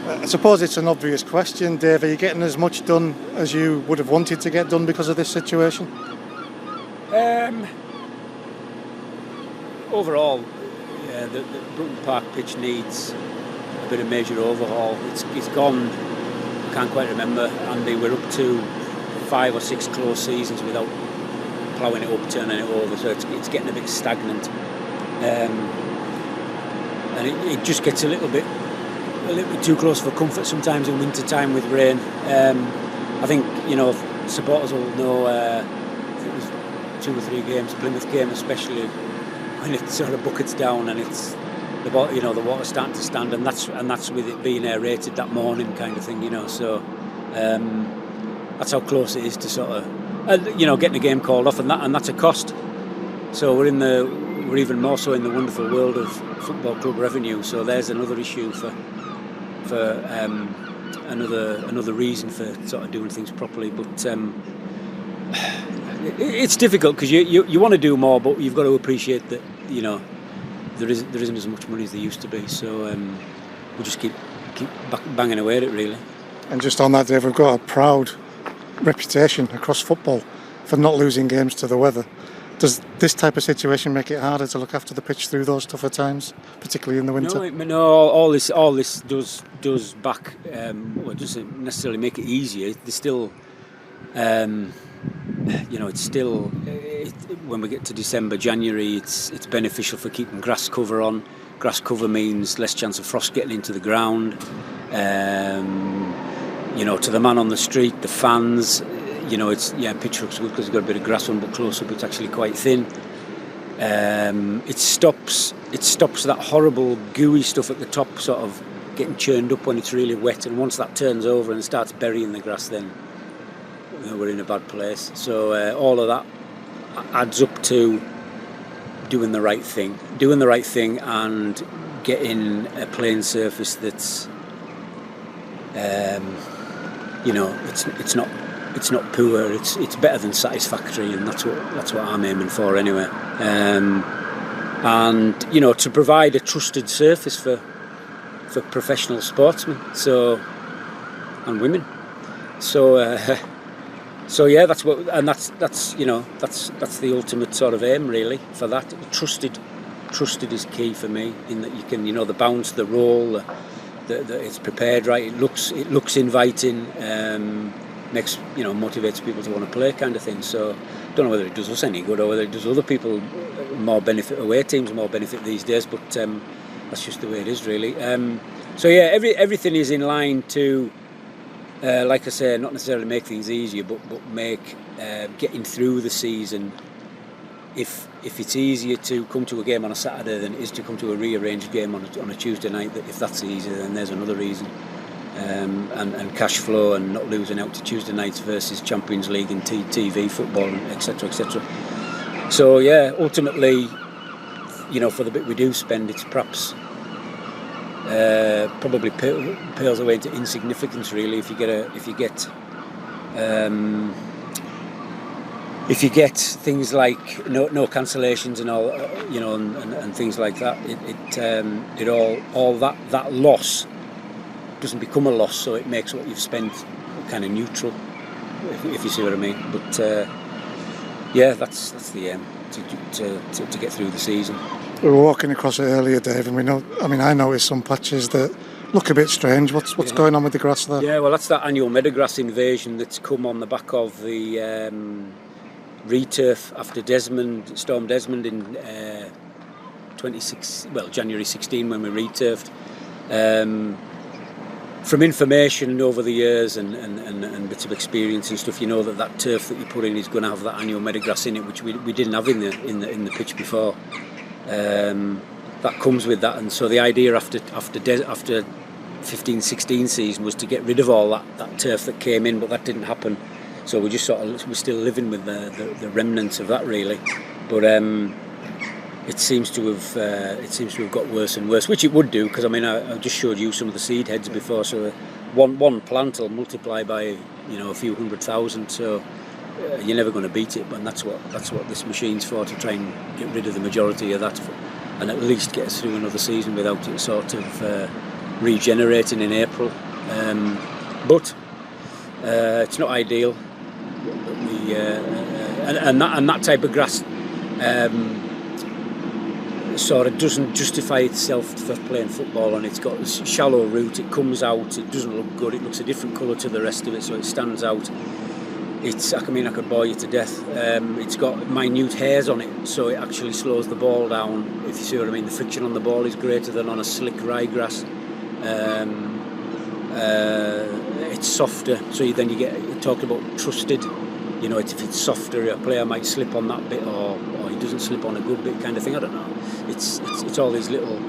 I suppose it's an obvious question, Dave. Are you getting as much done as you would have wanted to get done because of this situation? Overall, yeah, the Brooklyn Park pitch needs a bit of major overhaul. It's gone, I can't quite remember, Andy, we're up to 5 or 6 close seasons without ploughing it up, turning it over, so it's getting a bit stagnant. And it just gets a little bit too close for comfort sometimes in winter time with rain. I think, supporters will know, I think it was 2 or 3 games, Plymouth game especially, when it sort of buckets down and it's the water's starting to stand, and that's with it being aerated that morning kind of thing, so that's how close it is to sort of getting a game called off, and that's a cost. So we're even more so in the wonderful world of football club revenue, so there's another issue for another reason for sort of doing things properly. But it's difficult because you want to do more, but you've got to appreciate that there isn't as much money as there used to be. So we'll just keep banging away at it, really. And just on that, Dave, we've got a proud reputation across football for not losing games to the weather. Does this type of situation make it harder to look after the pitch through those tougher times, particularly in the winter? No, all this does back. Well, it doesn't necessarily make it easier. There's still, it's still. When we get to December, January, it's beneficial for keeping grass cover on. Grass cover means less chance of frost getting into the ground. To the man on the street, the fans. Pitch looks good because it's got a bit of grass on, but close up it's actually quite thin. It stops that horrible gooey stuff at the top sort of getting churned up when it's really wet, and once that turns over and starts burying the grass, then we're in a bad place. So all of that adds up to doing the right thing and getting a playing surface that's it's not poor, it's better than satisfactory, and that's what I'm aiming for anyway. And to provide a trusted surface for professional sportsmen, and women. So yeah, that's the ultimate sort of aim, really, for that. Trusted is key for me, in that you can, the bounce, the roll, that it's prepared right. It looks inviting. Motivates people to want to play, kind of thing. So I don't know whether it does us any good or whether it does other people more benefit, away teams more benefit these days, but that's just the way it is, really. So yeah, everything is in line to, like I say, not necessarily make things easier, but make getting through the season. If it's easier to come to a game on a Saturday than it is to come to a rearranged game on a Tuesday night, if that's easier, then there's another reason. And cash flow, and not losing out to Tuesday nights versus Champions League and TV football, etc., etc. So yeah, ultimately, for the bit we do spend, it's perhaps probably pales away into insignificance, really. If you get things like no cancellations and all, and things like that, it all that loss doesn't become a loss, so it makes what you've spent kind of neutral, if you see what I mean. But yeah, that's the aim, to get through the season. We were walking across it earlier, Dave, and I noticed some patches that look a bit strange. What's going on with the grass there? Yeah, well, that's that annual meadow grass invasion that's come on the back of the returf after Storm Desmond in January 16, when we returfed. From information over the years and bits of experience and stuff, that turf that you put in is going to have that annual meadow grass in it, which we didn't have in the pitch before. That comes with that, and so the idea after 15-16 season was to get rid of all that turf that came in, but that didn't happen. So we're still living with the remnants of that, really. But it seems to have got worse and worse, which it would do, because I just showed you some of the seed heads before. So one plant will multiply by a few 100,000. So you're never going to beat it. But that's what this machine's for, to try and get rid of the majority of that, and at least get us through another season without it sort of regenerating in April, but it's not ideal. And that type of grass sort of doesn't justify itself for playing football, and it's got a shallow root. It comes out, it doesn't look good. It looks a different colour to the rest of it, so it stands out. I could bore you to death. It's got minute hairs on it, so it actually slows the ball down, if you see what I mean. The friction on the ball is greater than on a slick ryegrass. It's softer, so you talked about trusted. You know, if it's softer, a player might slip on that bit, or he doesn't slip on a good bit, kind of thing. I don't know. It's all these little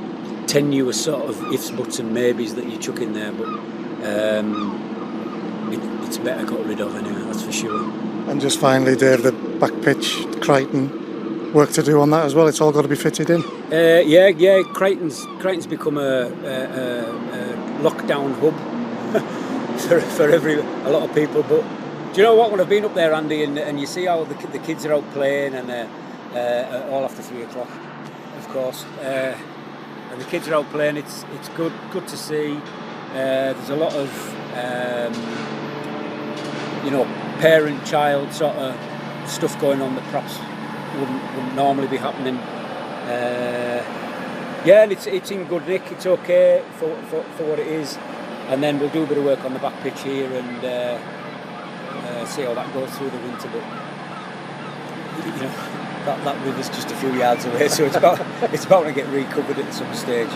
tenuous sort of ifs, buts, and maybes that you chuck in there, but it's better got rid of anyway. That's for sure. And just finally, Dave, the back pitch, Crichton, work to do on that as well. It's all got to be fitted in. Yeah. Crichton's become a lockdown hub for a lot of people, but. Do you know what? When I've been up there, Andy, and you see how the kids are out playing, and all after 3 o'clock, of course, and the kids are out playing. It's good to see. There's a lot of parent-child sort of stuff going on that perhaps wouldn't normally be happening. And it's in good nick. It's okay for what it is, and then we'll do a bit of work on the back pitch here and. See how that goes through the winter, but that river's just a few yards away, so it's about to get recovered at some stage.